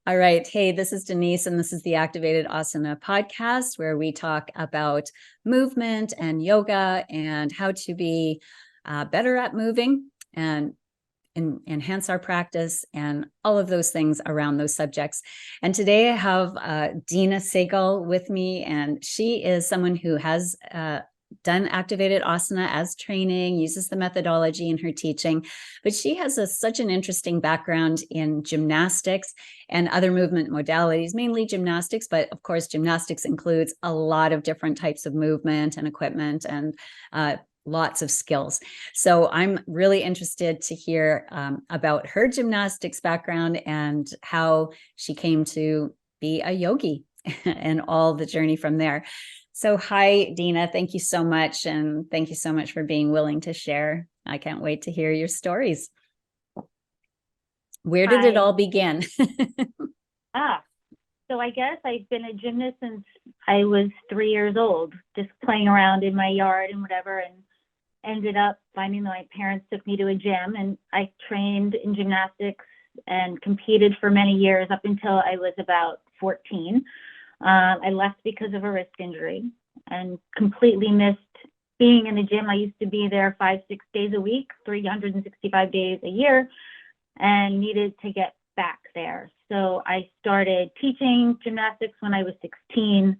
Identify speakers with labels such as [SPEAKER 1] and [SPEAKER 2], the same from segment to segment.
[SPEAKER 1] All right. Hey, this is Denise, and this is the Activated Asana podcast, where we talk about movement and yoga and how to be better at moving and enhance our practice and all of those things around those subjects. And today I have Dina with me, and she is someone who has done activated asana as training, uses the methodology in her teaching, but she has such an interesting background in gymnastics and other movement modalities, mainly gymnastics, but of course gymnastics includes a lot of different types of movement and equipment and lots of skills. So I'm really interested to hear about her gymnastics background and how she came to be a yogi and all the journey from there. So hi, Dina. Thank you so much. And thank you so much for being willing to share. I can't wait to hear your stories. Where did it all begin?
[SPEAKER 2] So I guess I've been a gymnast since I was 3 years old, just playing around in my yard and whatever, and ended up finding that my parents took me to a gym, and I trained in gymnastics and competed for many years up until I was about 14. I left because of a wrist injury and completely missed being in the gym. I used to be there 5-6 days a week, 365 days a year, and needed to get back there. So I started teaching gymnastics when I was 16,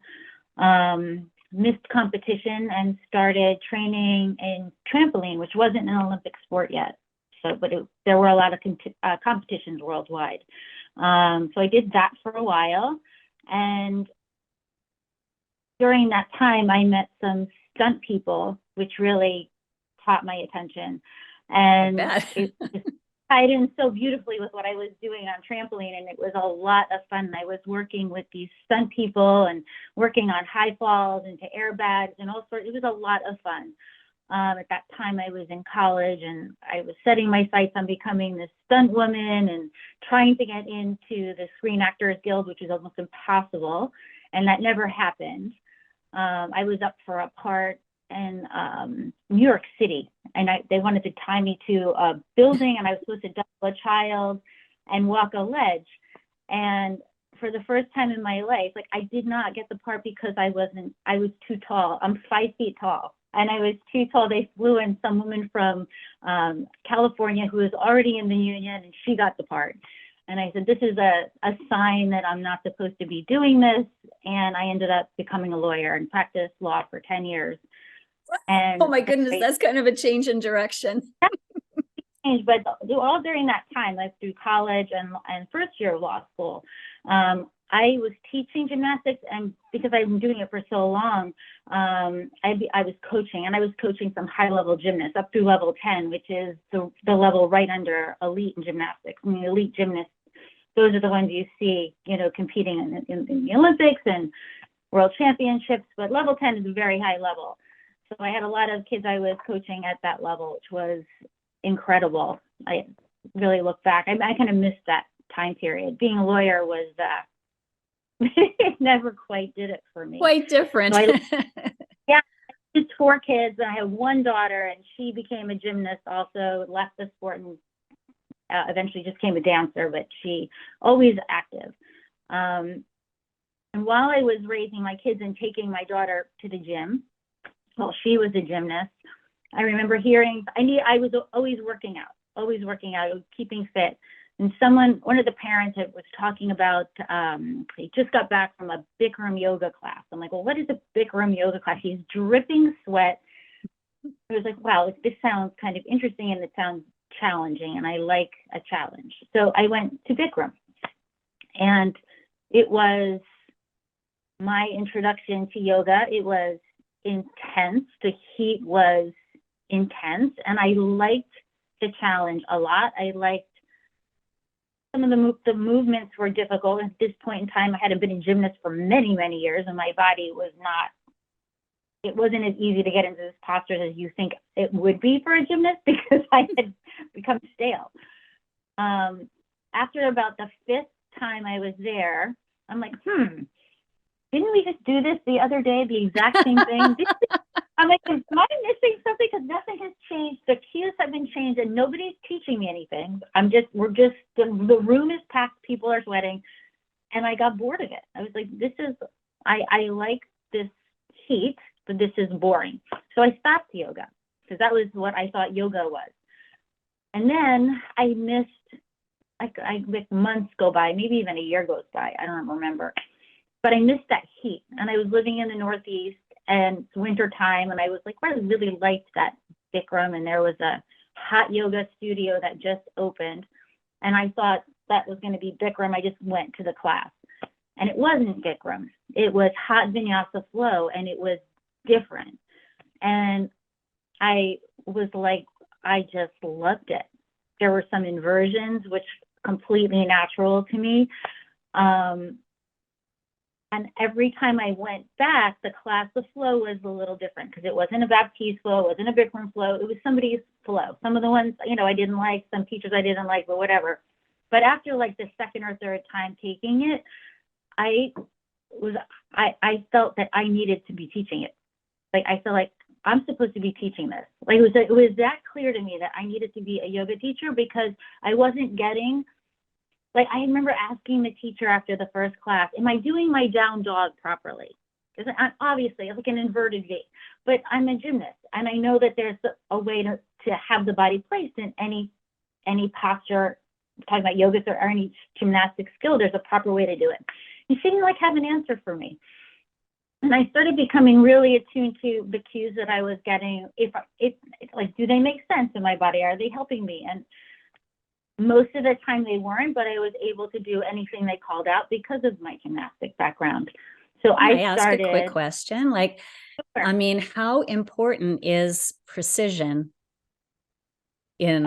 [SPEAKER 2] missed competition, and started training in trampoline, which wasn't an Olympic sport yet. But there were a lot of competitions worldwide. So I did that for a while. And during that time, I met some stunt people, which really caught my attention. And it just tied in so beautifully with what I was doing on trampoline. And it was a lot of fun. I was working with these stunt people and working on high falls into airbags and all sorts. It was a lot of fun. At that time, I was in college, and I was setting my sights on becoming this stunt woman and trying to get into the Screen Actors Guild, which is almost impossible, and that never happened. I was up for a part in New York City, and they wanted to tie me to a building, and I was supposed to double a child and walk a ledge. And for the first time in my life, I did not get the part because I was too tall. I'm 5 feet tall. And I was too tall. They flew in some woman from California who was already in the union, and she got the part. And I said, this is a sign that I'm not supposed to be doing this. And I ended up becoming a lawyer and practiced law for 10 years. And
[SPEAKER 1] oh my goodness, that's kind of a change in direction.
[SPEAKER 2] But all during that time, like through college and first year of law school, I was teaching gymnastics, and because I've been doing it for so long, I was coaching, and I was coaching some high-level gymnasts up through level 10, which is the level right under elite in gymnastics. I mean, elite gymnasts, those are the ones you see, competing in the Olympics and world championships, but level 10 is a very high level. So I had a lot of kids I was coaching at that level, which was incredible. I really look back. I kind of missed that time period. Being a lawyer was it never quite did it for me.
[SPEAKER 1] Quite different.
[SPEAKER 2] So yeah, just 4 kids, and I have one daughter, and she became a gymnast also, left the sport, and eventually just became a dancer, but she always active. And while I was raising my kids and taking my daughter to the gym, while she was a gymnast, I remember hearing, I was always working out, keeping fit. And one of the parents was talking about, he just got back from a Bikram yoga class. I'm like, well, what is a Bikram yoga class? He's dripping sweat. I was like, wow, this sounds kind of interesting, and it sounds challenging, and I like a challenge. So I went to Bikram, and it was my introduction to yoga. It was intense. The heat was intense, and I liked the challenge a lot. I liked some of the movements were difficult. At this point in time, I hadn't been a gymnast for many, many years, and my body it wasn't as easy to get into this posture as you think it would be for a gymnast, because I had become stale. After about the 5th time I was there, I'm like, didn't we just do this the other day, the exact same thing? I'm like, am I missing something? Because nothing has changed. The cues have been changed, and nobody's teaching me anything. The room is packed. People are sweating. and I got bored of it. I was like, I like this heat, but this is boring. So I stopped yoga because that was what I thought yoga was. And then I missed, like months go by, maybe even a year goes by. I don't remember, but I missed that heat. And I was living in the Northeast and it's winter time. And I was like, I really liked that Bikram. And there was a hot yoga studio that just opened. And I thought that was going to be Bikram. I just went to the class and it wasn't Bikram. It was hot vinyasa flow and it was different. And I was like, I just loved it. There were some inversions, which completely natural to me. And every time I went back, the flow was a little different because it wasn't a Baptiste flow, it wasn't a Bikram flow, it was somebody's flow. Some of the ones, I didn't like, some teachers I didn't like, but whatever. But after like the second or third time taking it, I felt that I needed to be teaching it. Like, I feel like I'm supposed to be teaching this. Like, it was that clear to me that I needed to be a yoga teacher because I wasn't getting, like, I remember asking the teacher after the first class, am I doing my down dog properly? Because obviously it's like an inverted V, but I'm a gymnast and I know that there's a way to have the body placed in any posture, talking about yoga or any gymnastic skill, there's a proper way to do it. And she didn't like have an answer for me. And I started becoming really attuned to the cues that I was getting. If like, do they make sense in my body? Are they helping me? And most of the time they weren't, but I was able to do anything they called out because of my gymnastic background. So
[SPEAKER 1] I ask a quick question? Like, sure. I mean, how important is precision in?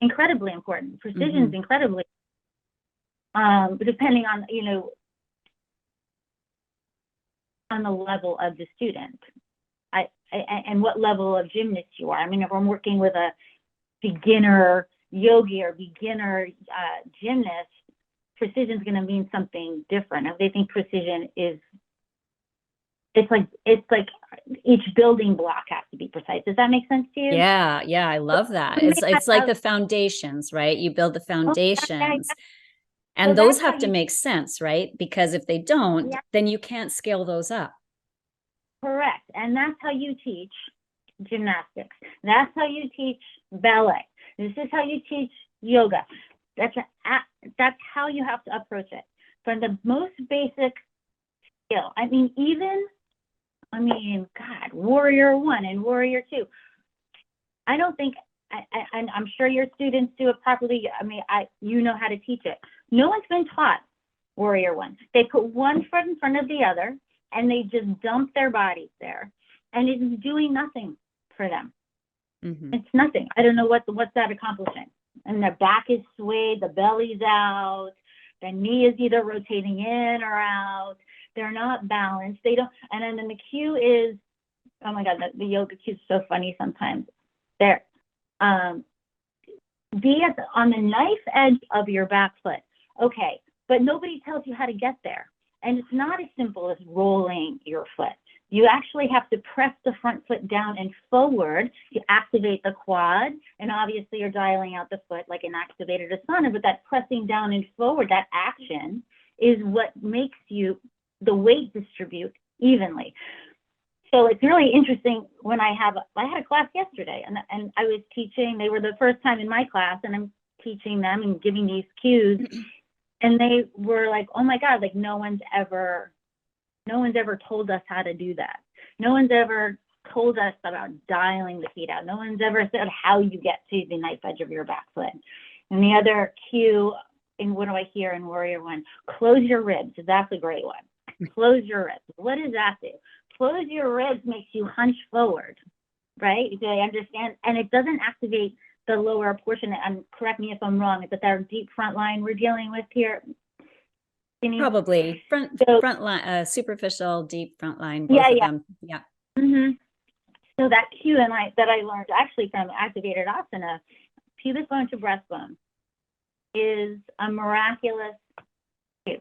[SPEAKER 2] Incredibly important. Precision is incredibly, depending on, on the level of the student, and what level of gymnast you are. I mean, if I'm working with a beginner yogi or beginner gymnast, precision is going to mean something different. If they think precision is, it's like each building block has to be precise. Does that make sense to you?
[SPEAKER 1] Yeah, I love that. It's like the foundations, right? You build the foundations. And those have to make sense, right? Because if they don't, then you can't scale those up.
[SPEAKER 2] Correct. And that's how you teach gymnastics. That's how you teach ballet. This is how you teach yoga. That's how you have to approach it. From the most basic skill. God, Warrior 1 and Warrior 2. I don't think, and I'm sure your students do it properly. You know how to teach it. No one's been taught Warrior 1. They put one foot in front of the other and they just dump their bodies there. And it's doing nothing for them. It's nothing. I don't know what's that accomplishing. And their back is swayed, the belly's out, the knee is either rotating in or out. They're not balanced. They don't. And then the cue is, oh my God, the yoga cue is so funny sometimes. There, be on the knife edge of your back foot. Okay, but nobody tells you how to get there. And it's not as simple as rolling your foot. You actually have to press the front foot down and forward to activate the quad. And obviously you're dialing out the foot like an activated asana, but that pressing down and forward, that action is what makes you the weight distribute evenly. So it's really interesting when I had a class yesterday and I was teaching, they were the first time in my class and I'm teaching them and giving these cues and they were like, oh my God, like no one's ever told us how to do that. No one's ever told us about dialing the feet out. No one's ever said how you get to the knife edge of your back foot. And the other cue, and what do I hear in Warrior 1? Close your ribs. That's a great one. Close your ribs. What does that do? Close your ribs makes you hunch forward, right? Do I understand? And it doesn't activate the lower portion. And correct me if I'm wrong, but that deep front line we're dealing with here.
[SPEAKER 1] Probably front line, superficial, deep front line, both of them. Yeah.
[SPEAKER 2] So that cue that I learned actually from Activated Asana, pubic bone to breastbone, is a miraculous cue.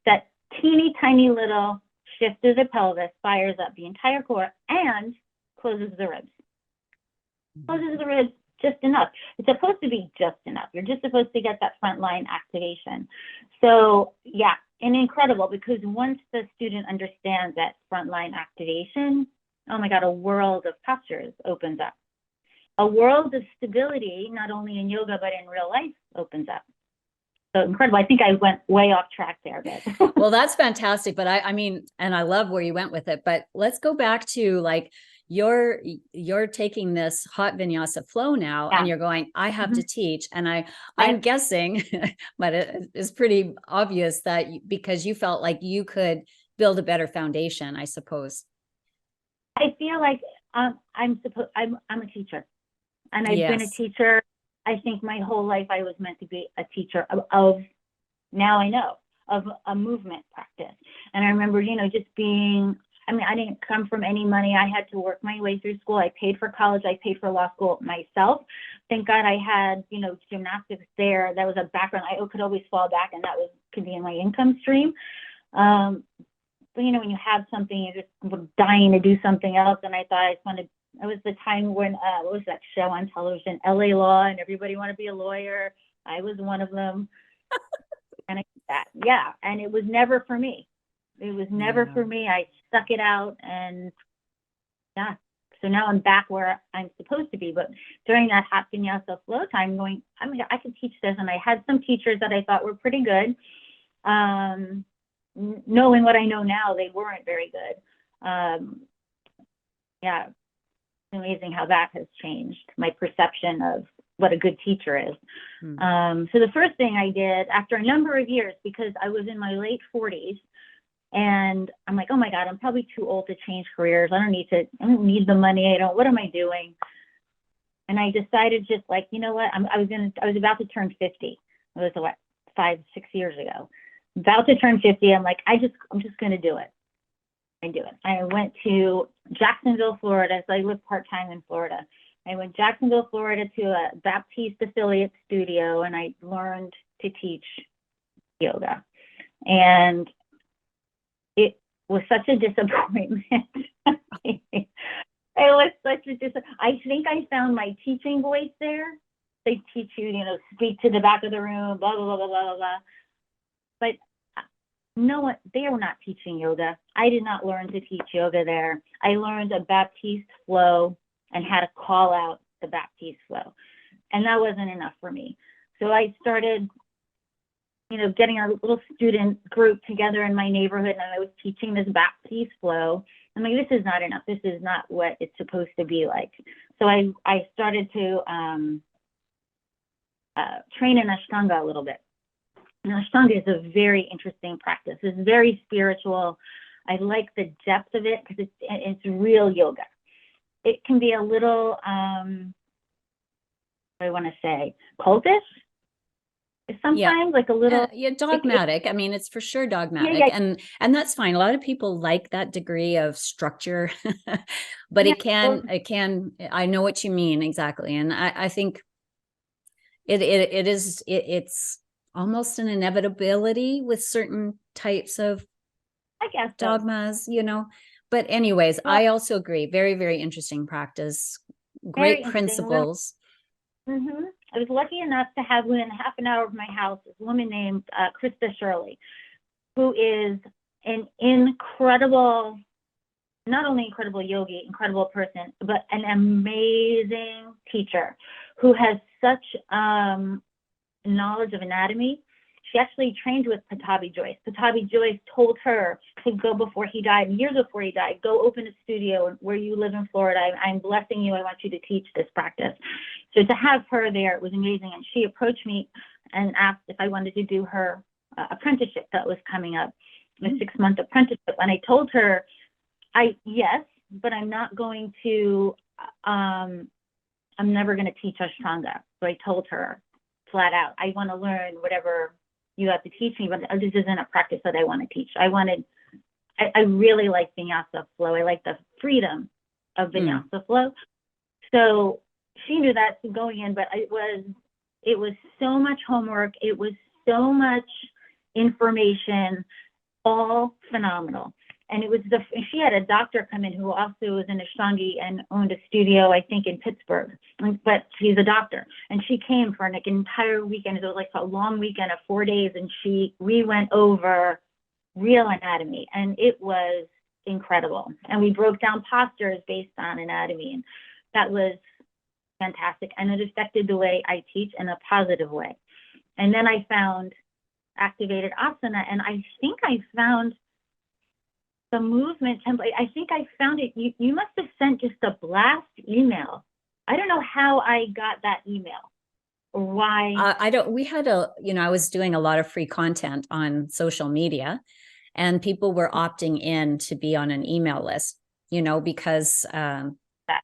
[SPEAKER 2] That teeny tiny little shift of the pelvis fires up the entire core and closes the ribs. Closes the ribs just enough. It's supposed to be just enough. You're just supposed to get that frontline activation. So yeah, and incredible, because once the student understands that frontline activation, oh my God, a world of postures opens up. A world of stability, not only in yoga, but in real life, opens up. So incredible. I think I went way off track there, but
[SPEAKER 1] well, that's fantastic. But I mean, and I love where you went with it, but let's go back to like, you're taking this hot vinyasa flow now,
[SPEAKER 2] yeah.
[SPEAKER 1] and you're going, I have
[SPEAKER 2] Mm-hmm.
[SPEAKER 1] to teach. And I'm guessing, but it is pretty obvious that because you felt like you could build a better foundation, I suppose.
[SPEAKER 2] I feel like I'm a teacher, and I've been a
[SPEAKER 1] Yes.
[SPEAKER 2] teacher. I think my whole life I was meant to be a teacher of now I know, of a movement practice. And I remember, just being, I mean, I didn't come from any money. I had to work my way through school. I paid for college. I paid for law school myself. Thank God I had, gymnastics there. That was a background. I could always fall back, and that could be in my income stream. But when you have something, you're just dying to do something else. And I thought I just wanted, it was the time when, what was that show on television, LA Law, and everybody wanted to be a lawyer. I was one of them. And and it was never for me. It was never for me. I stuck it out, and so now I'm back where I'm supposed to be. But during that hot vinyasa flow time, going, I mean, I could teach this. And I had some teachers that I thought were pretty good. Knowing what I know now, they weren't very good. It's amazing how that has changed my perception of what a good teacher is. So the first thing I did after a number of years, because I was in my late 40s, and I'm like, oh my God, I'm probably too old to change careers. I don't need the money. What am I doing? And I decided, just like, you know what? I was about to turn 50. It was 5-6 years ago. About to turn 50. I'm like, I'm just going to do it. I went to Jacksonville, Florida. So I live part-time in Florida. I went to Jacksonville, Florida, to a Baptiste affiliate studio, and I learned to teach yoga. And it was such a disappointment. It was such a disappointment. I think I found my teaching voice there. They teach you, speak to the back of the room, blah, blah, blah, blah, blah, blah. But no, they were not teaching yoga. I did not learn to teach yoga there. I learned a Baptiste flow and how to call out the Baptiste flow. And that wasn't enough for me. So I started, getting a little student group together in my neighborhood, and I was teaching this Baptiste flow. I'm like, this is not enough. This is not what it's supposed to be like. So I started to train in Ashtanga a little bit. And Ashtanga is a very interesting practice. It's very spiritual. I like the depth of it because it's real yoga. It can be a little, I want to say, cultish. Sometimes like a little
[SPEAKER 1] dogmatic. I mean, it's for sure dogmatic, and that's fine. A lot of people like that degree of structure, but it can. I know what you mean exactly, and I think it's almost an inevitability with certain types of,
[SPEAKER 2] I guess,
[SPEAKER 1] dogmas, But anyways, I also agree. Very, very interesting practice. Great principles.
[SPEAKER 2] I was lucky enough to have within half an hour of my house this woman named Krista Shirley, who is an incredible, not only incredible yogi, incredible person, but an amazing teacher who has such knowledge of anatomy. She actually trained with Patabi Joyce. Patabi Joyce told her to go before he died, years before he died, go open a studio where you live in Florida. I'm blessing you. I want you to teach this practice. So to have her there, it was amazing. And she approached me and asked if I wanted to do her apprenticeship that was coming up, a 6-month apprenticeship. And I told her, yes, but I'm not going to, I'm never going to teach Ashtanga. So I told her flat out, I want to learn whatever you have to teach me, but this isn't a practice that I want to teach. I really like vinyasa flow. I like the freedom of vinyasa flow. So she knew that going in, but it was so much homework. It was so much information, all phenomenal. And she had a doctor come in who also was an Ashtangi and owned a studio, I think, in Pittsburgh, but she's a doctor. And she came for an entire weekend. It was like a long weekend of 4 days. And we went over real anatomy, and it was incredible. And we broke down postures based on anatomy. And that was fantastic. And it affected the way I teach in a positive way. And then I found Activated Asana, and I think I found the movement template. I think I found it. You must have sent just a blast email. I don't know how I got that email or why.
[SPEAKER 1] I was doing a lot of free content on social media, and people were opting in to be on an email list, because,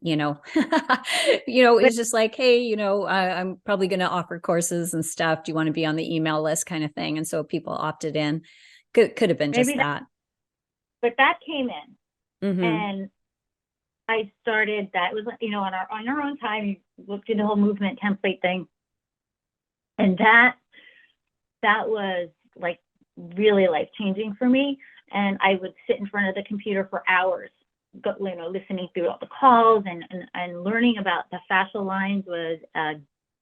[SPEAKER 1] it's just like, hey, I'm probably going to offer courses and stuff. Do you want to be on the email list kind of thing? And so people opted in. Could have been just that.
[SPEAKER 2] But that came in,
[SPEAKER 1] Mm-hmm.
[SPEAKER 2] and I started that. It was, on our own time, looked through the whole movement template thing. And that was like really life-changing for me. And I would sit in front of the computer for hours, listening through all the calls and learning about the fascial lines was a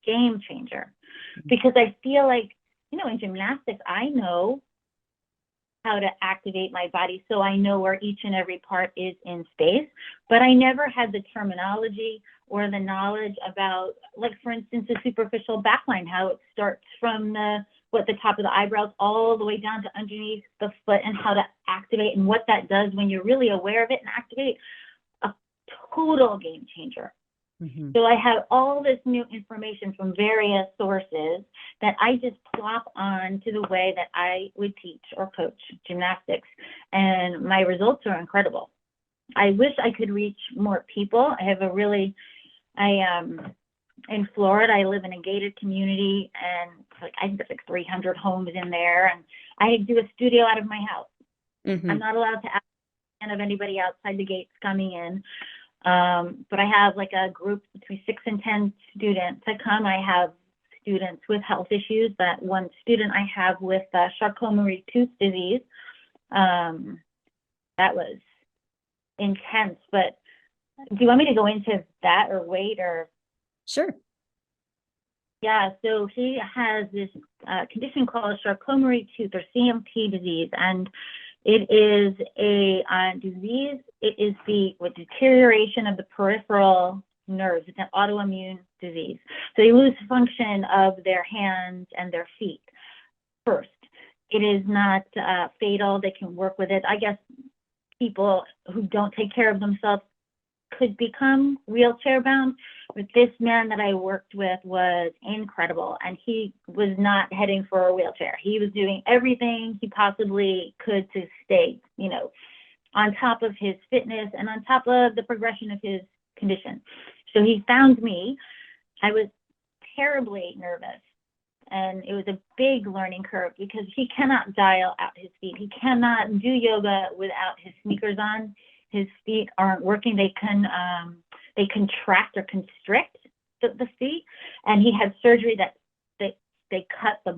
[SPEAKER 2] game changer. Because I feel like, in gymnastics, I know how to activate my body, so I know where each and every part is in space, but I never had the terminology or the knowledge about, like, for instance, the superficial backline, how it starts from the top of the eyebrows all the way down to underneath the foot, and how to activate and what that does when you're really aware of it and activate. A total game changer. Mm-hmm. So I have all this new information from various sources that I just plop on to the way that I would teach or coach gymnastics. And my results are incredible. I wish I could reach more people. In Florida, I live in a gated community, and I think there's like 300 homes in there. And I do a studio out of my house. Mm-hmm. I'm not allowed to ask of anybody outside the gates coming in. But I have like a group between 6 and 10 students that come. I have students with health issues. That one student I have with Charcot-Marie-Tooth disease. That was intense. But do you want me to go into that or wait or?
[SPEAKER 1] Sure.
[SPEAKER 2] Yeah, so he has this condition called Charcot-Marie-Tooth or CMT disease, and it is a disease. It is the deterioration of the peripheral nerves. It's an autoimmune disease. So they lose function of their hands and their feet first. It is not fatal. They can work with it. I guess people who don't take care of themselves could become wheelchair bound, but this man that I worked with was incredible, and he was not heading for a wheelchair. He was doing everything he possibly could to stay, on top of his fitness and on top of the progression of his condition. So he found me. I was terribly nervous, and it was a big learning curve because he cannot dial out his feet. He cannot do yoga without his sneakers on. His feet aren't working. They contract or constrict the feet, and he had surgery that they cut the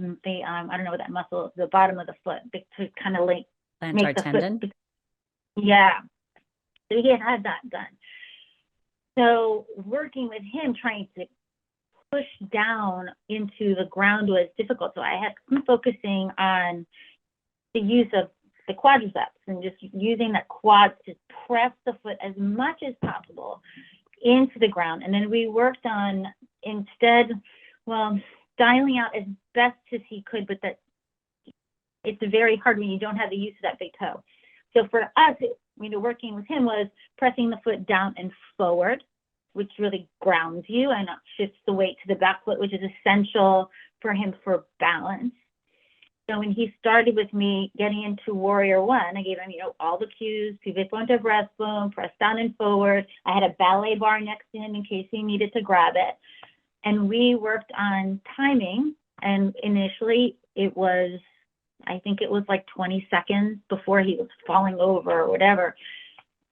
[SPEAKER 2] I don't know what that muscle, the bottom of the foot, to kind of like
[SPEAKER 1] plantar tendon.
[SPEAKER 2] Foot. Yeah, so he had that done. So working with him, trying to push down into the ground was difficult. So I had been focusing on the use of the quadriceps and just using that quad to press the foot as much as possible into the ground. And then we worked on dialing out as best as he could, but that it's very hard when you don't have the use of that big toe. So for us, working with him was pressing the foot down and forward, which really grounds you and shifts the weight to the back foot, which is essential for him for balance. So when he started with me getting into Warrior One, I gave him, all the cues, pivot bone to breastbone, press down and forward. I had a ballet bar next to him in case he needed to grab it. And we worked on timing. And initially I think it was like 20 seconds before he was falling over or whatever.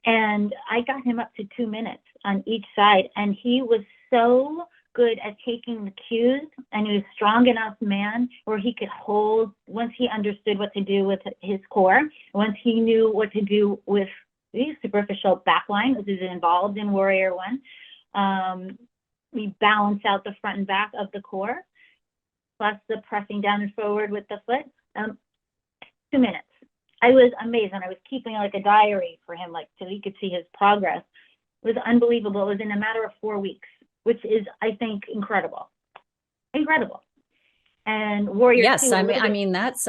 [SPEAKER 2] And I got him up to 2 minutes on each side. And he was so good at taking the cues, and he was a strong enough man where he could hold, once he understood what to do with his core, once he knew what to do with the superficial backline, which is involved in Warrior One. We balance out the front and back of the core, plus the pressing down and forward with the foot. 2 minutes. I was amazed, and I was keeping like a diary for him, like so he could see his progress. It was unbelievable. It was in a matter of 4 weeks, which is, I think, incredible. Incredible. And Warrior
[SPEAKER 1] Yes,
[SPEAKER 2] Two,
[SPEAKER 1] I mean that's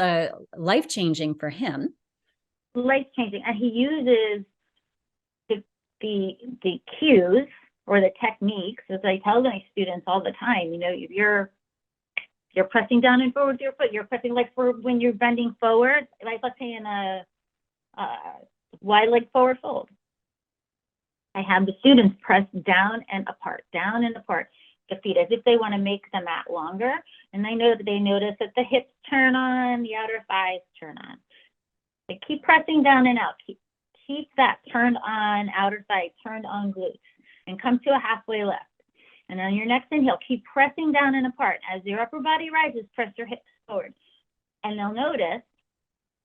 [SPEAKER 1] life-changing for him.
[SPEAKER 2] Life-changing, and he uses the cues or the techniques, as I tell my students all the time. You know, you're pressing down and forward with your foot. You're pressing, like, for when you're bending forward, like let's say in a wide leg forward fold. I have the students press down and apart the feet as if they want to make the mat longer. And I know that they notice that the hips turn on, the outer thighs turn on. They keep pressing down and out. Keep that turned on outer thigh, turned on glutes, and come to a halfway lift. And on your next inhale, keep pressing down and apart. As your upper body rises, press your hips forward. And they'll notice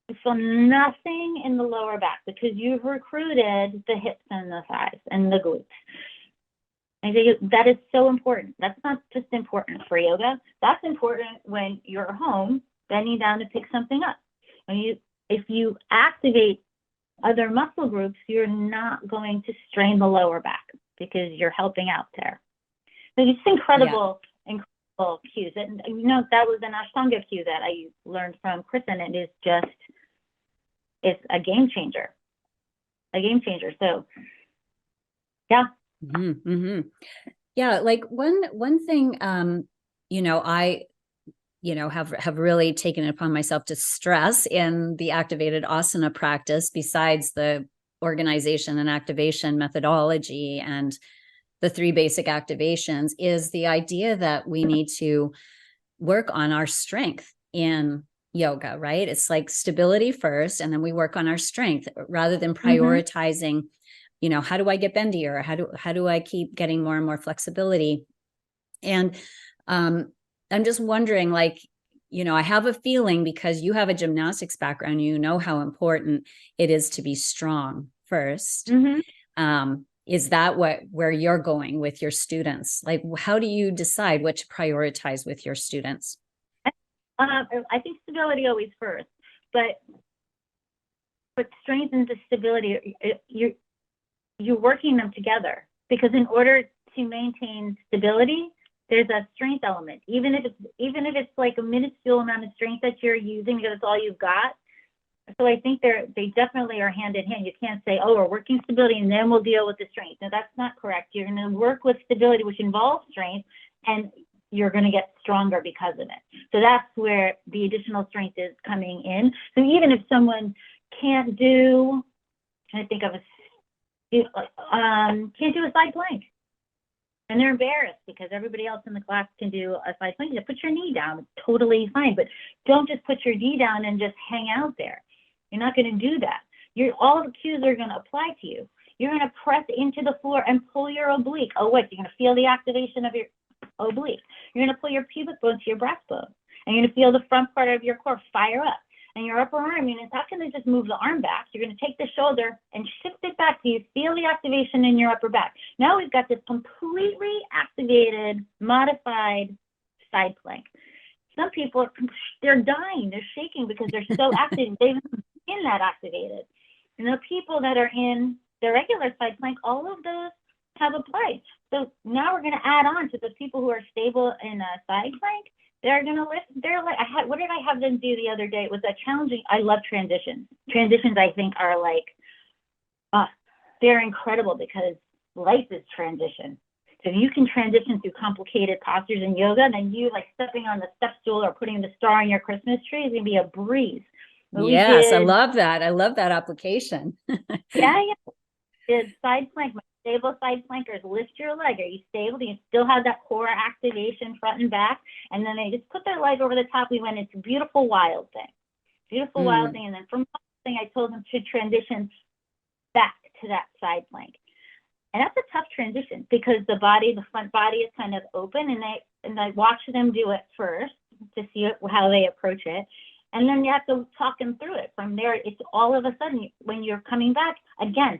[SPEAKER 2] you feel nothing in the lower back because you've recruited the hips and the thighs and the glutes. I think that is so important. That's not just important for yoga. That's important when you're home, bending down to pick something up. If you activate other muscle groups, you're not going to strain the lower back because you're helping out there. So it's incredible cues. And that was an Ashtanga cue that I learned from Kristen. It is just, it's a game changer. So, yeah.
[SPEAKER 1] Mm-hmm, mm-hmm. Yeah, like one thing, I, have really taken it upon myself to stress in the activated asana practice, besides the organization and activation methodology and the 3 basic activations, is the idea that we need to work on our strength in yoga, right? It's like stability first, and then we work on our strength rather than prioritizing, how do I get bendier? How do I keep getting more and more flexibility? And I'm just wondering, like, I have a feeling, because you have a gymnastics background, how important it is to be strong first. Is that where you're going with your students? Like, how do you decide what to prioritize with your students?
[SPEAKER 2] I think stability always first, but strength and stability, you're working them together, because in order to maintain stability, there's a strength element. Even if it's like a minuscule amount of strength that you're using because it's all you've got. So I think they definitely are hand in hand. You can't say, oh, we're working stability and then we'll deal with the strength. No, that's not correct. You're going to work with stability, which involves strength, and you're going to get stronger because of it. So that's where the additional strength is coming in. So even if someone can't do a side plank, and they're embarrassed because everybody else in the class can do a side plank, you put your knee down. It's totally fine, but don't just put your knee down and just hang out there. You're not going to do that. All the cues are going to apply to you. You're going to press into the floor and pull your oblique. Oh, wait, you're going to feel the activation of your oblique. You're going to pull your pubic bone to your breastbone, and you're going to feel the front part of your core fire up. And your upper arm, it's not going to just move the arm back. You're going to take the shoulder and shift it back so you feel the activation in your upper back. Now we've got this completely activated, modified side plank. Some people, they're dying, they're shaking because they're so active. They've been that activated. And the people that are in the regular side plank, all of those have applied. So now we're going to add on to the people who are stable in a side plank. They're going to lift. What did I have them do the other day? It was a challenging. I love transitions. Transitions, I think, are they're incredible because life is transition. So if you can transition through complicated postures in yoga, then you like stepping on the step stool or putting the star on your Christmas tree is going to be a breeze.
[SPEAKER 1] Yes, I love that. I love that application.
[SPEAKER 2] Yeah. Did side plank. Stable side plankers, lift your leg. Are you stable? Do you still have that core activation front and back? And then they just put their leg over the top. We went into beautiful wild thing. And then from thing, I told them to transition back to that side plank. And that's a tough transition because the front body is kind of open, and I watch them do it first to see how they approach it. And then you have to talk them through it. From there, it's all of a sudden, when you're coming back, again,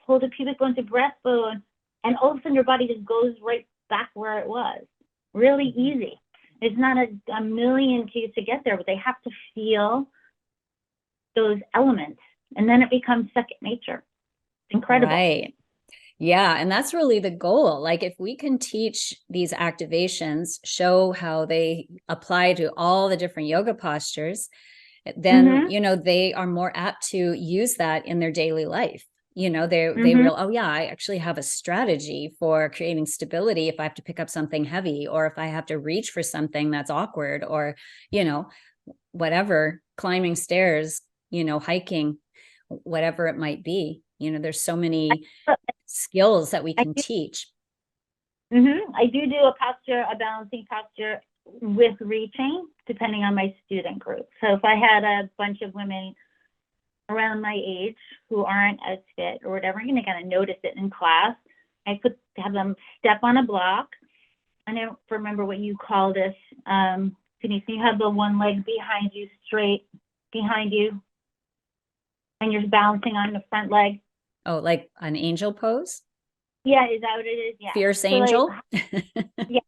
[SPEAKER 2] pull the pubic bone to breastbone, and all of a sudden your body just goes right back where it was. Really easy. It's not a million keys to get there, but they have to feel those elements. And then it becomes second nature. It's incredible.
[SPEAKER 1] Right. Yeah. And that's really the goal. Like if we can teach these activations, show how they apply to all the different yoga postures, then, they are more apt to use that in their daily life. They real, oh yeah, I actually have a strategy for creating stability if I have to pick up something heavy, or if I have to reach for something that's awkward, or, whatever, climbing stairs, hiking, whatever it might be. There's so many skills that we can teach.
[SPEAKER 2] I do a posture, a balancing posture with reaching, depending on my student group. So if I had a bunch of women around my age who aren't as fit or whatever, I'm going to kind of notice it in class. I could have them step on a block. I don't remember what you call this. Denise, you have the one leg behind you, straight behind you, and you're balancing on the front leg.
[SPEAKER 1] Oh, like an angel pose?
[SPEAKER 2] Yeah, is that what it is? Yeah.
[SPEAKER 1] Fierce angel?
[SPEAKER 2] Yeah.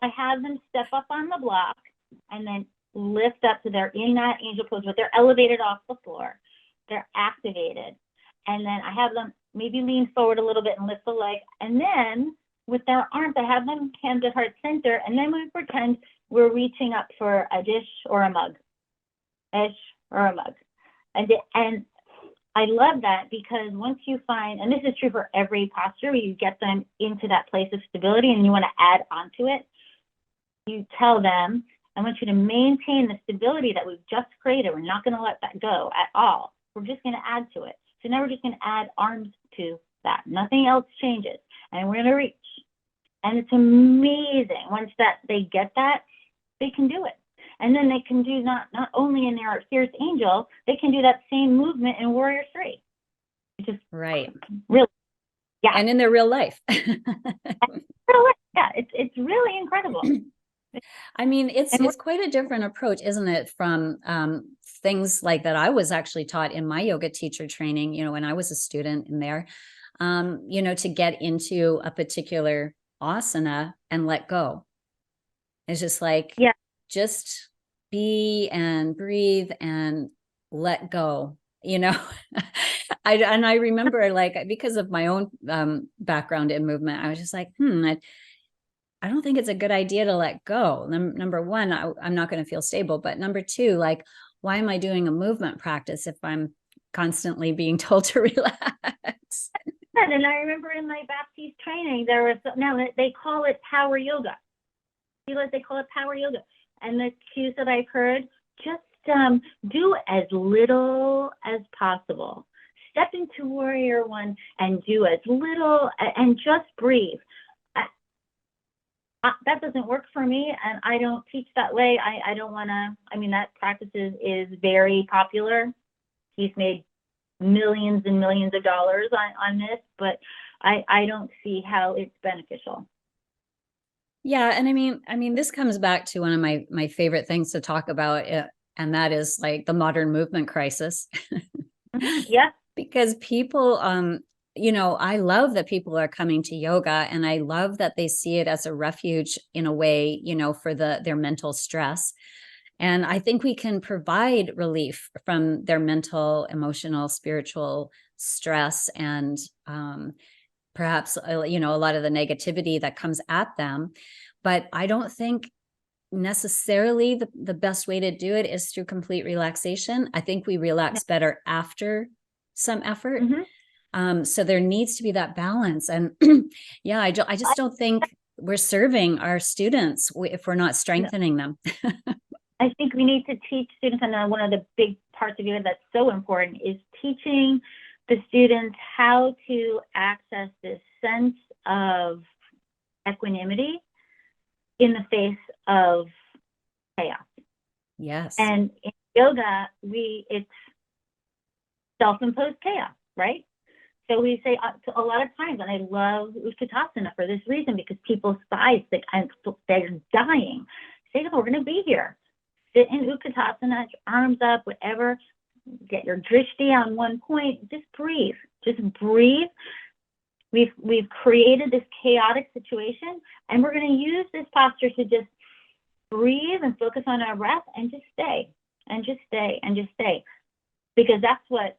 [SPEAKER 2] I have them step up on the block and then lift up, so they're in that angel pose, but they're elevated off the floor. They're activated. And then I have them maybe lean forward a little bit and lift the leg. And then with their arms, I have them hands at heart center. And then we pretend we're reaching up for a dish or a mug. Dish or a mug. And I love that, because once you find, and this is true for every posture, where you get them into that place of stability and you want to add onto it, you tell them, I want you to maintain the stability that we've just created. We're not going to let that go at all. We're just going to add to it. So now we're just going to add arms to that. Nothing else changes. And we're going to reach. And it's amazing. Once that they get that, they can do it. And then they can do not only in their Fierce Angel, they can do that same movement in Warrior 3. It's just
[SPEAKER 1] right.
[SPEAKER 2] Really, yeah.
[SPEAKER 1] And in their real life.
[SPEAKER 2] Yeah, it's really incredible.
[SPEAKER 1] I mean, it's quite a different approach, isn't it, from things like that I was actually taught in my yoga teacher training, when I was a student in there, to get into a particular asana and let go. It's just like, just be and breathe and let go, I remember, like, because of my own background in movement, I was just like, I don't think it's a good idea to let go. Number one, I'm not going to feel stable. But number two, like, why am I doing a movement practice if I'm constantly being told to relax?
[SPEAKER 2] And I remember in my Baptiste training, there was, now they call it power yoga. They call it power yoga. And the cues that I've heard, just do as little as possible. Step into Warrior 1 and do as little, and just breathe. That doesn't work for me, and I don't teach that way. I don't want to, that practice is very popular. He's made millions and millions of dollars on this, but I don't see how it's beneficial.
[SPEAKER 1] Yeah. And this comes back to one of my favorite things to talk about, and that is like the modern movement crisis.
[SPEAKER 2] Yeah.
[SPEAKER 1] Because people, I love that people are coming to yoga, and I love that they see it as a refuge in a way, for their mental stress. And I think we can provide relief from their mental, emotional, spiritual stress, and perhaps, a lot of the negativity that comes at them. But I don't think necessarily the best way to do it is through complete relaxation. I think we relax better after some effort. So there needs to be that balance. And yeah, I just don't think we're serving our students if we're not strengthening them.
[SPEAKER 2] I think we need to teach students, and one of the big parts of yoga that's so important is teaching the students how to access this sense of equanimity in the face of chaos.
[SPEAKER 1] Yes.
[SPEAKER 2] And in yoga, it's self-imposed chaos, right? So we say a lot of times, and I love Utkatasana for this reason, because people's thighs, they're dying. Say, no, we're going to be here. Sit in Utkatasana, arms up, whatever. Get your drishti on one point. Just breathe. Just breathe. We've created this chaotic situation, and we're going to use this posture to just breathe and focus on our breath and just stay and just stay and just stay. Because that's what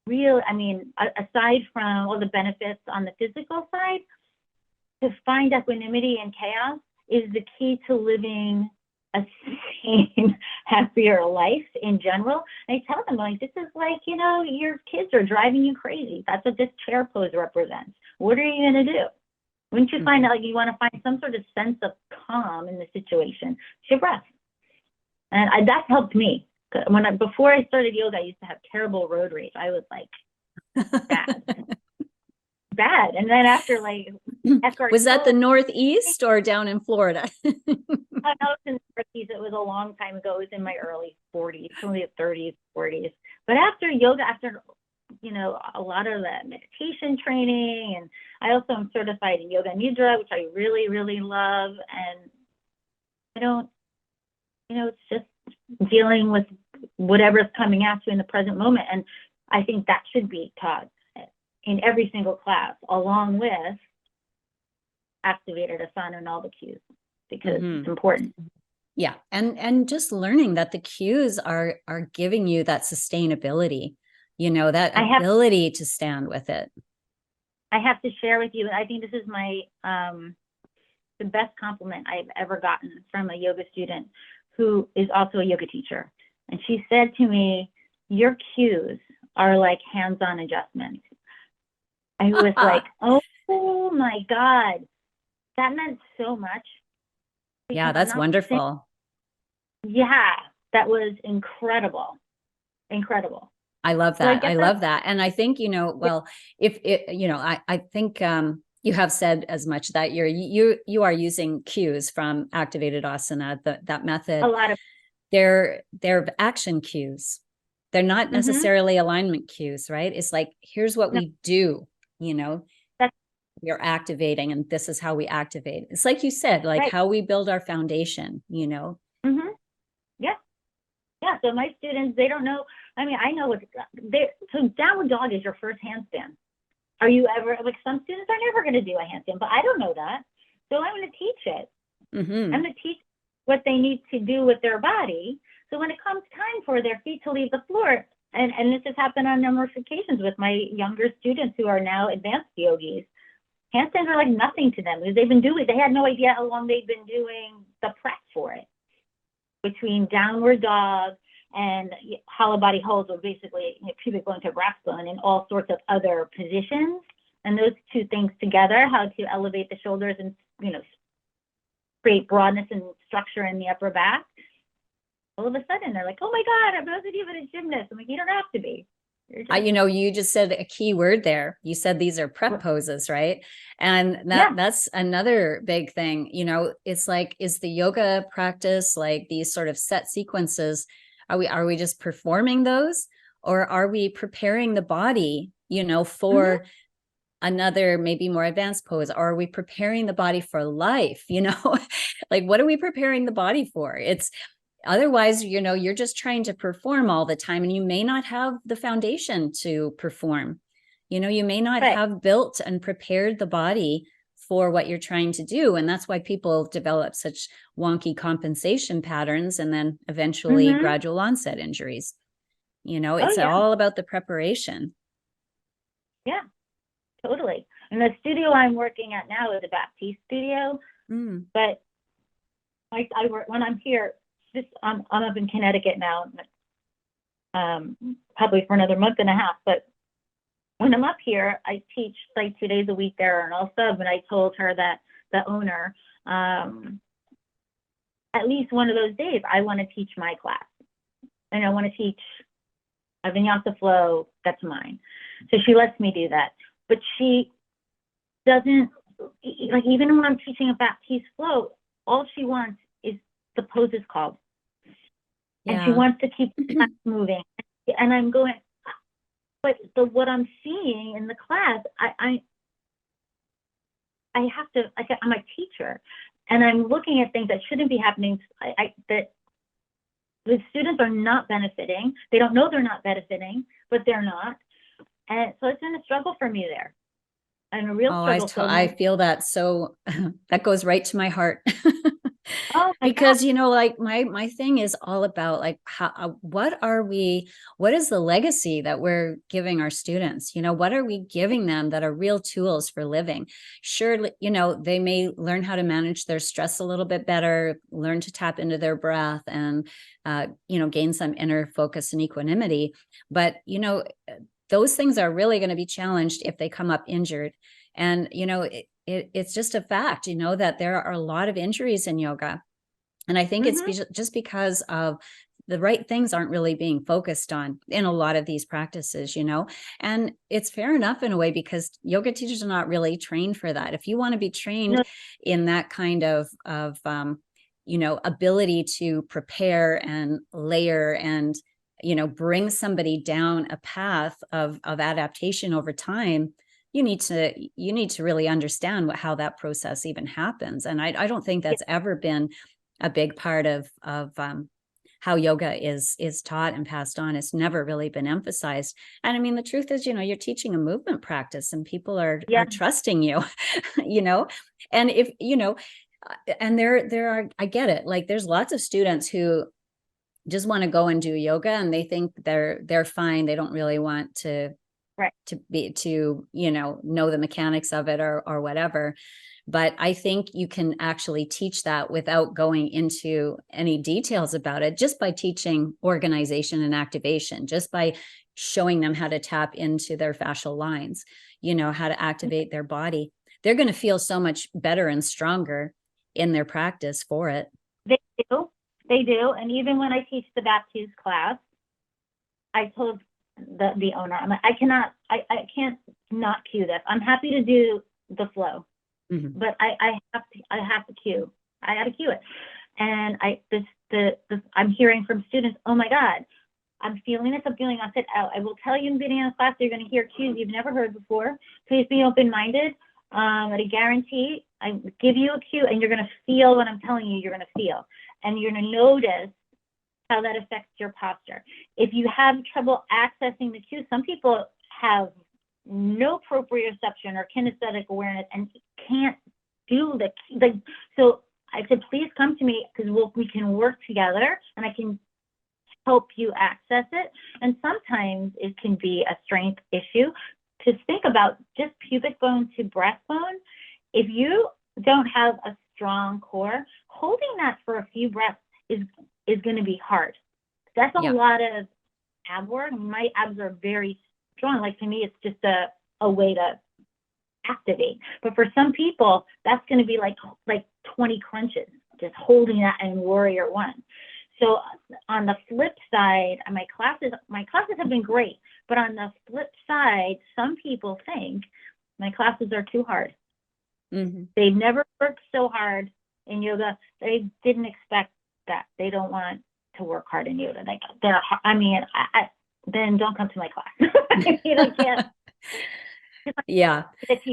[SPEAKER 2] real, I mean, aside from all the benefits on the physical side, to find equanimity in chaos is the key to living a sane, happier life in general. And I tell them, like, this is like, you know, your kids are driving you crazy. That's what this chair pose represents. What are you going to do? Wouldn't you find out, like, you want to find some sort of sense of calm in the situation? It's your breath. And that's helped me. Before I started yoga, I used to have terrible road rage. I was like, bad. And then after, like,
[SPEAKER 1] was that the Northeast or down in Florida?
[SPEAKER 2] I was in the 30s. It was a long time ago. It was in my early 40s, only 30s, 40s. But after yoga, after, you know, a lot of that meditation training, and I also am certified in yoga nidra, which I really, really love. And I don't, you know, it's just dealing with whatever's coming at you in the present moment. And I think that should be taught in every single class, along with activated asana and all the cues, because it's important.
[SPEAKER 1] Yeah. And just learning that the cues are giving you that sustainability, you know, that ability to stand with it.
[SPEAKER 2] I have to share with you, and I think this is my, the best compliment I've ever gotten from a yoga student who is also a yoga teacher. And she said to me, your cues are like hands-on adjustments. I was like, oh my God, that meant so much.
[SPEAKER 1] Yeah, that's wonderful.
[SPEAKER 2] Yeah, that was incredible. Incredible.
[SPEAKER 1] I love that. I love that. And I think, you know, well, if it, you know, I think you have said as much that you are using cues from activated asana, that method.
[SPEAKER 2] A lot of
[SPEAKER 1] they're action cues. They're not necessarily alignment cues, right? It's like, here's what we do, you know, we're activating, and this is how we activate. It's like you said, like how we build our foundation, you know?
[SPEAKER 2] Yeah. Yeah. So my students, they don't know. I mean, I know what so downward dog is your first handstand. Are you ever, like, some students are never going to do a handstand, but I don't know that. So I'm going to teach it. I'm going to teach what they need to do with their body. So when it comes time for their feet to leave the floor, and this has happened on numerous occasions with my younger students who are now advanced yogis, handstands are like nothing to them because they had no idea how long they'd been doing the prep for it. Between downward dog and hollow body holds, or basically pubic bone to breast bone, and all sorts of other positions. And those two things together, how to elevate the shoulders and, you know, create broadness and structure in the upper back. All of a sudden, they're like, "Oh my God, I wasn't even a gymnast." I'm like, "You don't have to be."
[SPEAKER 1] You know, you just said a key word there. You said these are prep poses, right? And that's another big thing. You know, it's like, is the yoga practice like these sort of set sequences? Are we just performing those, or are we preparing the body, you know, for another maybe more advanced pose? Or are we preparing the body for life? You know, like, what are we preparing the body for? It's otherwise, you know, you're just trying to perform all the time, and you may not have the foundation to perform. You know, you may not have built and prepared the body for what you're trying to do. And that's why people develop such wonky compensation patterns and then eventually gradual onset injuries. You know, it's all about the preparation. Yeah,
[SPEAKER 2] totally. And the studio I'm working at now is a Baptiste studio. But I work when I'm here. I'm up in Connecticut now, probably for another month and a half. But when I'm up here, I teach like 2 days a week there, and I'll sub. And I told her that the owner, at least one of those days, I want to teach my class, and I want to teach a vinyasa flow that's mine. So she lets me do that, but she doesn't, like, even when I'm teaching a Baptiste flow, all she wants is the pose is called. And she wants to keep moving. And I'm going, but what I'm seeing in the class, I have to, like, I'm a teacher, and I'm looking at things that shouldn't be happening. That the students are not benefiting. They don't know they're not benefiting, but they're not. And so it's been a struggle for me there, and a real struggle.
[SPEAKER 1] I feel that. So that goes right to my heart.
[SPEAKER 2] Oh my
[SPEAKER 1] Because,
[SPEAKER 2] God.
[SPEAKER 1] you know, like my thing is all about like, what is the legacy that we're giving our students? You know, what are we giving them that are real tools for living? Sure, you know, they may learn how to manage their stress a little bit better, learn to tap into their breath, and, you know, gain some inner focus and equanimity. But, you know, those things are really going to be challenged if they come up injured. And, you know, it's just a fact, you know, that there are a lot of injuries in yoga. And I think it's just because of the right things aren't really being focused on in a lot of these practices, you know, and it's fair enough in a way, because yoga teachers are not really trained for that. If you want to be trained in that kind of, you know, ability to prepare and layer and, you know, bring somebody down a path of adaptation over time, you need to really understand how that process even happens. And I don't think that's ever been a big part of how yoga is taught and passed on. It's never really been emphasized. And I mean, the truth is, you know, you're teaching a movement practice, and people are trusting you, you know. And if, you know, and there are, I get it. Like, there's lots of students who just want to go and do yoga, and they think they're fine. They don't really want to you know the mechanics of it or whatever. But I think you can actually teach that without going into any details about it, just by teaching organization and activation, just by showing them how to tap into their fascial lines, you know, how to activate their body. They're going to feel so much better and stronger in their practice for it.
[SPEAKER 2] They do. And even when I teach the Baptiste class, I told the owner, I'm like, I can't not cue this. I'm happy to do the flow, but I have to cue. I got to cue it. And I'm hearing from students, oh my God, I'm feeling this. I'm feeling. I said, I will tell you in the beginning of the class, you're going to hear cues you've never heard before. Please be open-minded. I guarantee I give you a cue, and you're going to feel what I'm telling you. You're going to feel, and you're going to notice how that affects your posture. If you have trouble accessing the cues, some people have no proprioception or kinesthetic awareness and can't do so I said, please come to me, because we can work together, and I can help you access it. And sometimes it can be a strength issue. To think about just pubic bone to breastbone, if you don't have a strong core, holding that for a few breaths is going to be hard. That's a lot of ab work. My abs are very strong. Like, to me, it's just a way to activate. But for some people, that's going to be like 20 crunches, just holding that in warrior one. So on the flip side, my classes have been great. But on the flip side, some people think my classes are too hard. They've never worked so hard in yoga. They didn't expect that. They don't want to work hard in yoga. Then don't come to my class. I mean, I can't.
[SPEAKER 1] Yeah.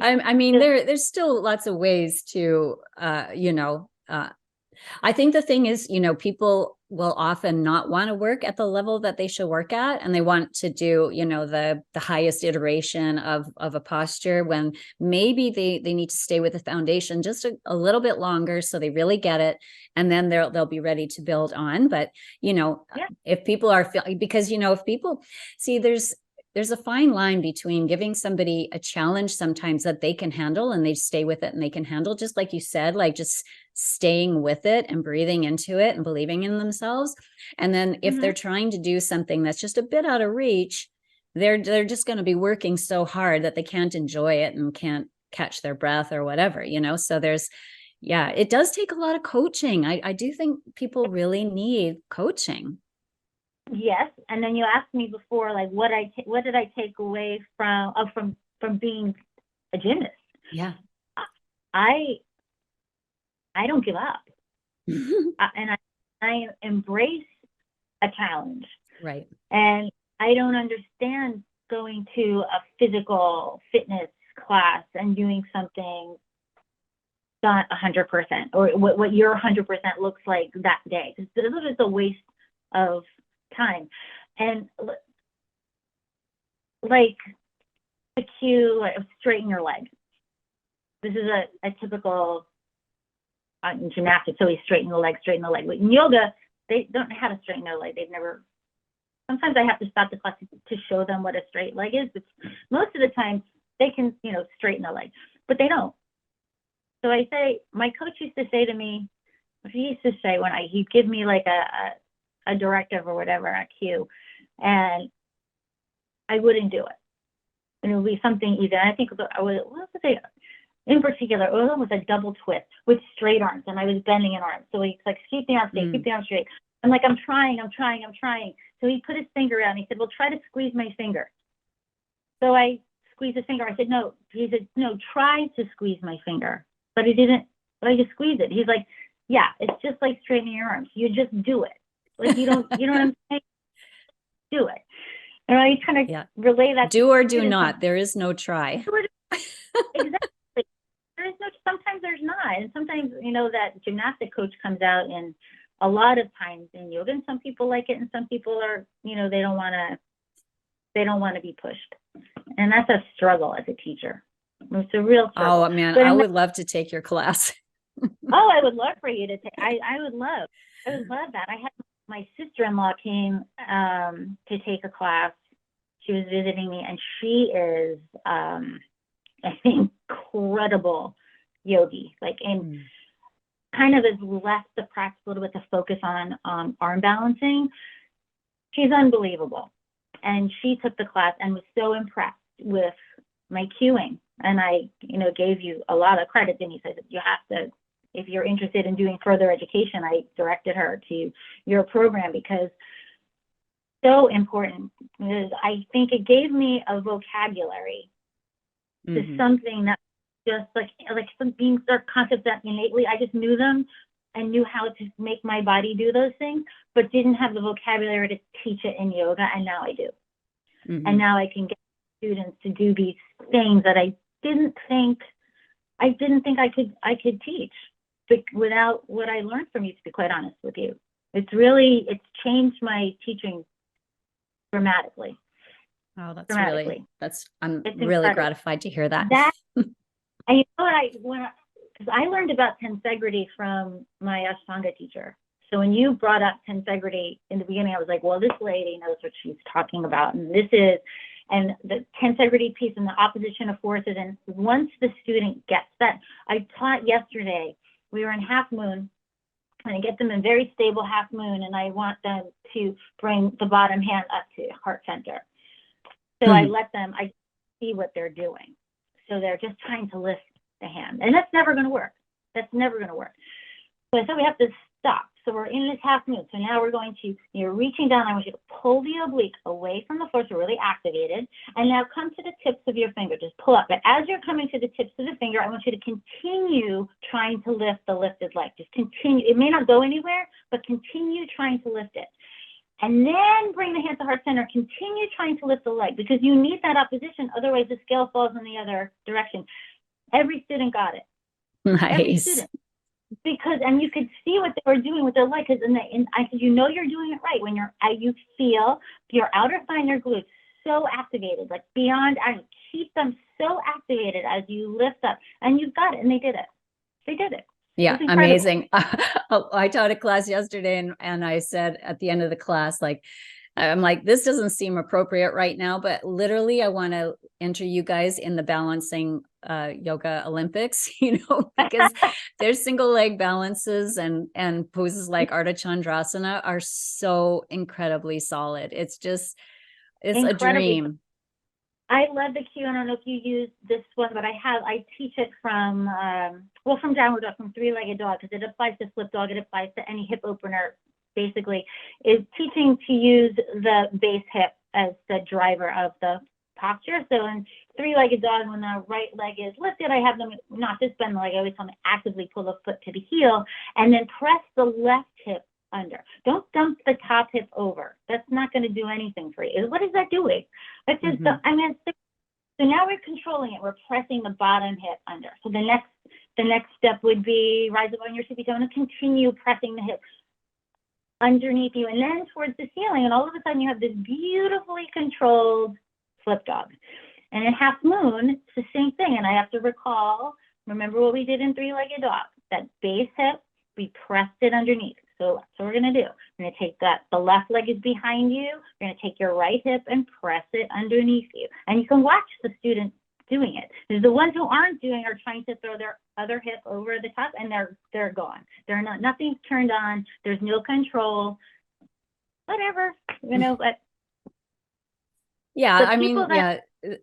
[SPEAKER 1] I mean, there's still lots of ways to, you know, I think the thing is, you know, people will often not want to work at the level that they should work at, and they want to do, you know, the highest iteration of a posture, when maybe they need to stay with the foundation just a little bit longer, so they really get it, and then they'll be ready to build on. But, you know, if people are because, you know, if people see, there's a fine line between giving somebody a challenge sometimes that they can handle, and they stay with it and they can handle, just like you said, like just staying with it and breathing into it and believing in themselves. And then if they're trying to do something that's just a bit out of reach, they're just going to be working so hard that they can't enjoy it and can't catch their breath or whatever, you know. So it does take a lot of coaching. I do think people really need coaching.
[SPEAKER 2] Yes, and then you asked me before, like, what did I take away from being a gymnast?
[SPEAKER 1] Yeah,
[SPEAKER 2] I don't give up, and I embrace a challenge.
[SPEAKER 1] Right.
[SPEAKER 2] And I don't understand going to a physical fitness class and doing something not 100%, or what your 100% looks like that day. This is a waste of time. And like the cue, like, straighten your leg. This is a typical in gymnastics. So we straighten the leg, straighten the leg. But in yoga, they don't know how to straighten their leg. They've never. Sometimes I have to stop the class to show them what a straight leg is. But most of the time, they can, straighten the leg, but they don't. So I say, my coach used to say to me, he used to say when he'd give me like a directive or whatever, a cue, and I wouldn't do it. And it would be something either. I think I would, what was it? In particular, it was almost a double twist with straight arms, and I was bending an arm. So he's like, keep the arm straight, keep the arm straight. I'm like, I'm trying. So he put his finger out and he said, well, try to squeeze my finger. So I squeezed his finger. I said, no. He said, no, try to squeeze my finger. But he didn't, but I just squeezed it. He's like, yeah, it's just like straightening your arms. You just do it. Like, you know what I'm saying? Do it. And I kind of relay that.
[SPEAKER 1] Do or do not. There is no try.
[SPEAKER 2] Exactly. There is no, sometimes there's not. And sometimes, that gymnastic coach comes out, and a lot of times in yoga, and some people like it, and some people are, they don't want to be pushed. And that's a struggle as a teacher. It's a real struggle.
[SPEAKER 1] Oh man, I would love to take your class.
[SPEAKER 2] Oh, I would love for you to take. I would love that. I had my sister-in-law came to take a class. She was visiting me, and she is an incredible yogi. Like, and kind of has left the practice a little bit to focus on arm balancing. She's unbelievable, and she took the class and was so impressed with my cueing. And I, gave you a lot of credit, Denise. I said, you have to, if you're interested in doing further education, I directed her to your program, because so important. Because I think it gave me a vocabulary to something that just like some being their concepts that innately, I just knew them and knew how to make my body do those things, but didn't have the vocabulary to teach it in yoga. And now I do. And now I can get students to do these things that I didn't think I could teach, but without what I learned from you, to be quite honest with you. It's changed my teaching dramatically.
[SPEAKER 1] Oh, I'm really gratified to hear that.
[SPEAKER 2] And you know what, because I learned about tensegrity from my Ashtanga teacher. So when you brought up tensegrity in the beginning, I was like, well, this lady knows what she's talking about. And and the tensegrity piece and the opposition of forces. And once the student gets that, I taught yesterday, we were in half moon, and I get them in very stable half moon, and I want them to bring the bottom hand up to heart center. So I see what they're doing. So they're just trying to lift the hand, and that's never going to work. So I said we have to stop. So we're in this half moon. So now we're going to, you're reaching down. I want you to pull the oblique away from the floor, so really activated. And now come to the tips of your finger. Just pull up. But as you're coming to the tips of the finger, I want you to continue trying to lift the lifted leg. Just continue. It may not go anywhere, but continue trying to lift it. And then bring the hand to heart center. Continue trying to lift the leg, because you need that opposition. Otherwise, the scale falls in the other direction. Every student got it.
[SPEAKER 1] Nice.
[SPEAKER 2] Every student. And you could see what they were doing with their leg, because I said, you're doing it right when you feel your outer thigh and your glutes so activated, like beyond. I keep them so activated as you lift up, and you've got it. And they did it.
[SPEAKER 1] Yeah, amazing. I taught a class yesterday, and I said at the end of the class, I'm like, this doesn't seem appropriate right now, but literally I want to enter you guys in the balancing yoga Olympics, because their single leg balances and poses like Ardha Chandrasana are so incredibly solid. It's a dream.
[SPEAKER 2] I love the cue. I don't know if you use this one, but I teach it from downward dog, from three-legged dog, because it applies to flip dog. It applies to any hip opener. Basically, is teaching to use the base hip as the driver of the posture. So in three-legged dog, when the right leg is lifted, I have them not just bend the leg. I always tell them to actively pull the foot to the heel, and then press the left hip under. Don't dump the top hip over. That's not going to do anything for you. What is that doing? That's just, I mean, so now we're controlling it. We're pressing the bottom hip under. So the next step would be rise up on your tippy toe and continue pressing the hip underneath you and then towards the ceiling. And all of a sudden you have this beautifully controlled flip dog. And in half moon, it's the same thing. And I have to remember what we did in three-legged dog. That base hip, we pressed it underneath. So that's what we're going to do. We're going to take the left leg is behind you. You're going to take your right hip and press it underneath you. And you can watch the student doing it. Because the ones who aren't doing are trying to throw their other hip over the top, and they're gone. Nothing's turned on. There's no control. Whatever, but.
[SPEAKER 1] Yeah, I mean,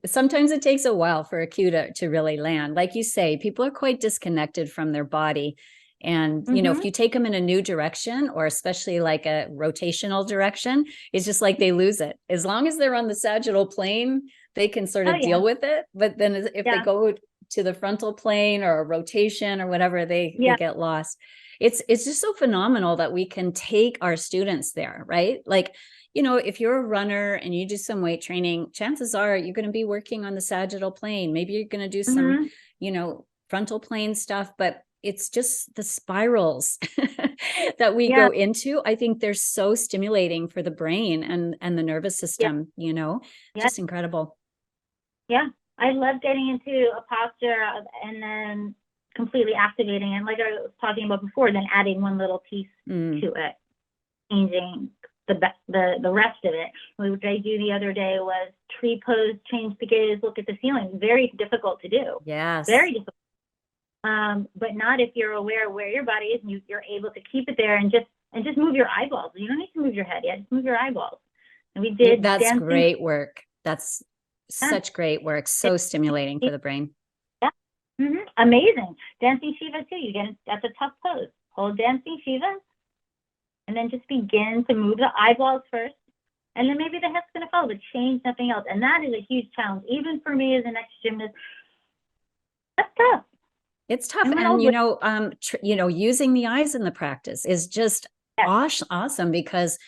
[SPEAKER 1] sometimes it takes a while for a cue to really land. Like you say, people are quite disconnected from their body. And, if you take them in a new direction, or especially like a rotational direction, it's just like they lose it. As long as they're on the sagittal plane, they can sort of deal with it. But then if they go to the frontal plane or a rotation or whatever, they get lost. It's just so phenomenal that we can take our students there, right? Like, if you're a runner and you do some weight training, chances are you're going to be working on the sagittal plane. Maybe you're going to do some, frontal plane stuff, but it's just the spirals that we go into. I think they're so stimulating for the brain and the nervous system, just incredible. Yeah.
[SPEAKER 2] I love getting into a posture and then completely activating it. Like I was talking about before, then adding one little piece to it, changing the rest of it. What I do the other day was tree pose, change the gaze, look at the ceiling. Very difficult to do.
[SPEAKER 1] Yes.
[SPEAKER 2] Very difficult. But not if you're aware where your body is and you're able to keep it there and just move your eyeballs. You don't need to move your head yet, just move your eyeballs. And we did.
[SPEAKER 1] That's
[SPEAKER 2] dancing.
[SPEAKER 1] Great work. That's such great work. So stimulating for the brain.
[SPEAKER 2] Yeah. Amazing. Dancing Shiva too. That's a tough pose. Hold dancing Shiva. And then just begin to move the eyeballs first. And then maybe the head's going to follow, but change nothing else. And that is a huge challenge. Even for me as an ex-gymnast, that's tough.
[SPEAKER 1] It's tough. And, using the eyes in the practice is just awesome because,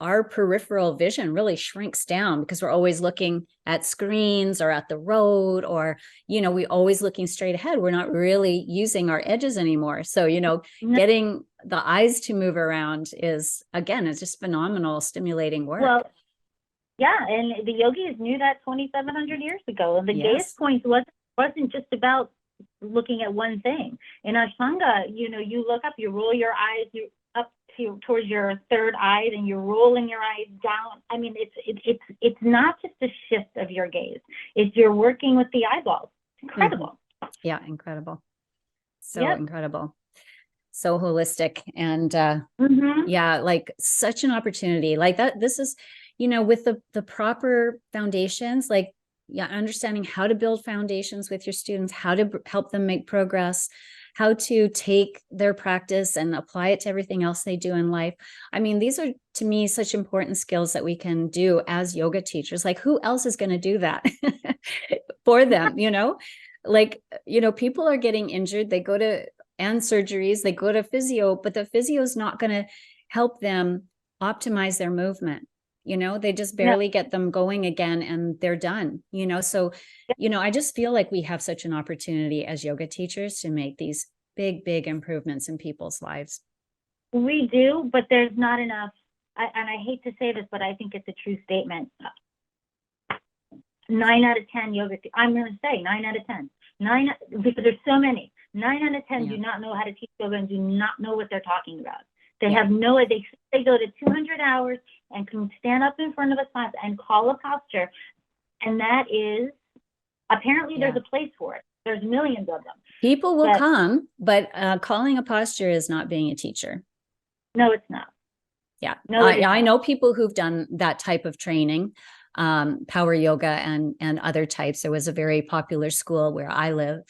[SPEAKER 1] our peripheral vision really shrinks down because we're always looking at screens or at the road or, we always looking straight ahead. We're not really using our edges anymore. So, getting the eyes to move around is, again, it's just phenomenal, stimulating work.
[SPEAKER 2] Well, yeah. And the yogis knew that 2,700 years ago. And the gaze point wasn't just about looking at one thing. In Ashtanga, you look up, you roll your eyes, towards your third eye, and you're rolling your eyes down. I mean, it's not just a shift of your gaze. It's you're working with the eyeballs. It's incredible.
[SPEAKER 1] Yeah, incredible. So incredible. So holistic. And like such an opportunity like that. This is, with the proper foundations, like understanding how to build foundations with your students, how to help them make progress, how to take their practice and apply it to everything else they do in life. I mean, these are, to me, such important skills that we can do as yoga teachers. Like, who else is going to do that for them? People are getting injured. They go to surgeries, they go to physio, but the physio is not going to help them optimize their movement. They just barely get them going again and they're done, so, I just feel like we have such an opportunity as yoga teachers to make these big, big improvements in people's lives.
[SPEAKER 2] We do, but there's not enough. And I hate to say this, but I think it's a true statement. 9 out of 10 yoga, I'm going to say 9 out of 10, because there's so many, 9 out of 10 do not know how to teach yoga and do not know what they're talking about. They have no idea. They go to 200 hours and can stand up in front of a class and call a posture. And that is, apparently there's a place for it. There's millions of them.
[SPEAKER 1] People will come, but calling a posture is not being a teacher.
[SPEAKER 2] No, it's not.
[SPEAKER 1] Yeah. No, I know people who've done that type of training, power yoga and other types. There was a very popular school where I live.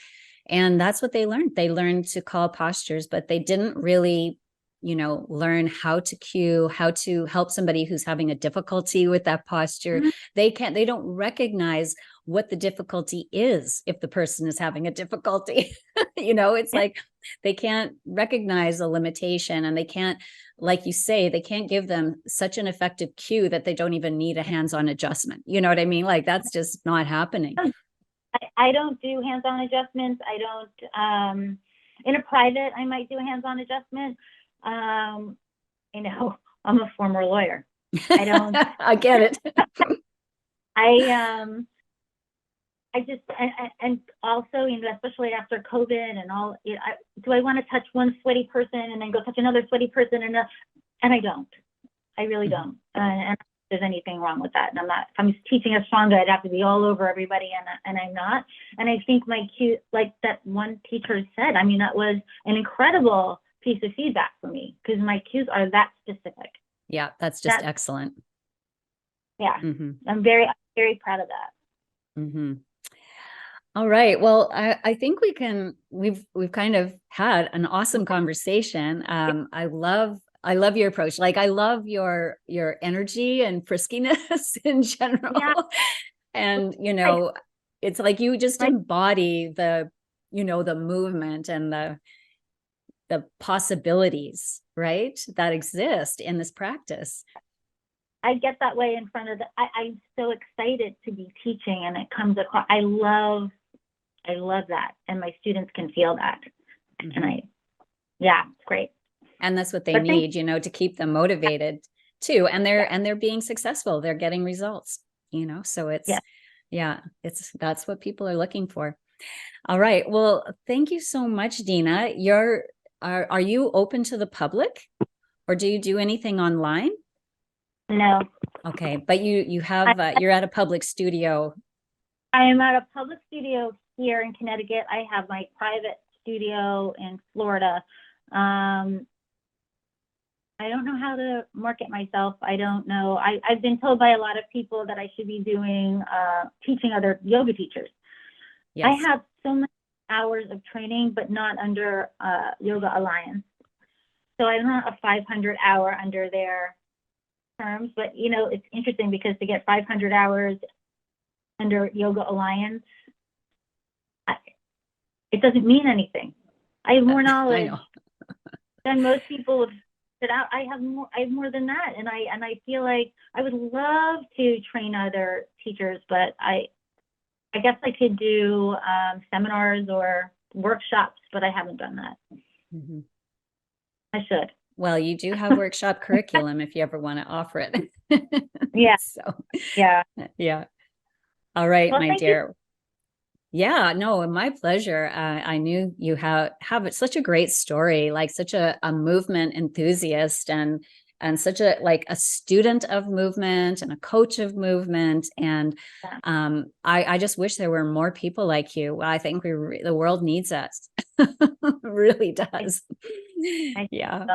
[SPEAKER 1] And that's what they learned. They learned to call postures, but they didn't really learn how to cue, how to help somebody who's having a difficulty with that posture.
[SPEAKER 2] Mhm.
[SPEAKER 1] They don't recognize what the difficulty is if the person is having a difficulty. It's
[SPEAKER 2] Yeah.
[SPEAKER 1] like they can't recognize a limitation, and they can't, like you say, they can't give them such an effective cue that they don't even need a hands-on adjustment. You know what I mean? Like, that's just not happening.
[SPEAKER 2] I don't do hands-on adjustments. I don't, in a private, I might do a hands-on adjustment. I'm a former lawyer. I don't,
[SPEAKER 1] I get it.
[SPEAKER 2] I just, and also, especially after COVID and all, do I want to touch one sweaty person and then go touch another sweaty person? And I don't. I really don't. And if there's anything wrong with that. And I'm not, if I'm teaching Ashtanga, I'd have to be all over everybody, and I'm not. And I think my cue, like that one teacher said, that was an incredible piece of feedback for me, because my cues are that specific.
[SPEAKER 1] Yeah, that's just excellent.
[SPEAKER 2] Yeah. I'm very, very proud of that.
[SPEAKER 1] All right. Well, I think we've kind of had an awesome conversation. I love your approach. Like, I love your energy and friskiness in general.
[SPEAKER 2] Yeah.
[SPEAKER 1] And, it's like you just embody the movement and the possibilities, right, that exist in this practice.
[SPEAKER 2] I get that way in front of I'm so excited to be teaching, and it comes across. I love that. And my students can feel that. And it's great.
[SPEAKER 1] And that's what they need, to keep them motivated too. And they're being successful. They're getting results, so it's, that's what people are looking for. All right. Well, thank you so much, Dina. Are you open to the public, or do you do anything online?
[SPEAKER 2] No.
[SPEAKER 1] Okay. But you have, you're at a public studio.
[SPEAKER 2] I am at a public studio here in Connecticut. I have my private studio in Florida. I don't know how to market myself. I don't know. I've been told by a lot of people that I should be teaching other yoga teachers. Yes. I have so many hours of training, but not under Yoga Alliance. So I'm not a 500-hour under their terms, but it's interesting, because to get 500 hours under Yoga Alliance, it doesn't mean anything. I have more knowledge than most people have put out. I have more than that, and I feel like I would love to train other teachers, but I guess I could do seminars or workshops, but I haven't done that. I should.
[SPEAKER 1] Well, you do have workshop curriculum if you ever want to offer it.
[SPEAKER 2] Yeah.
[SPEAKER 1] So,
[SPEAKER 2] yeah.
[SPEAKER 1] All right, well, my dear. Yeah, no, my pleasure. I knew you have such a great story, like such a movement enthusiast, and such a student of movement and a coach of movement. And I just wish there were more people like you. I think the world needs us. Really does. Yeah.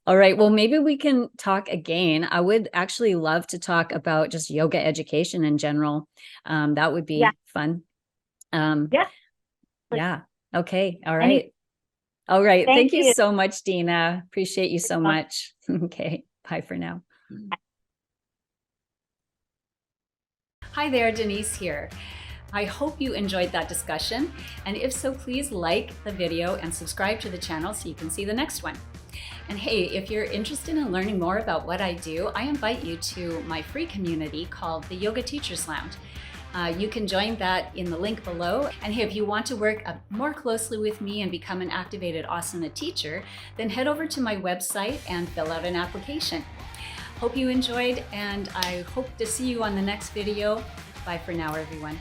[SPEAKER 1] All right. Well, maybe we can talk again. I would actually love to talk about just yoga education in general. That would be fun. Yeah. Okay. All right. All right. Thank you so much, Dina. Appreciate you so much. Okay. Bye for now. Hi there, Denise here. I hope you enjoyed that discussion. And if so, please like the video and subscribe to the channel so you can see the next one. And hey, if you're interested in learning more about what I do, I invite you to my free community called the Yoga Teachers Lounge. You can join that in the link below. And hey, if you want to work more closely with me and become an Activated Asana teacher, then head over to my website and fill out an application. Hope you enjoyed, and I hope to see you on the next video. Bye for now, everyone.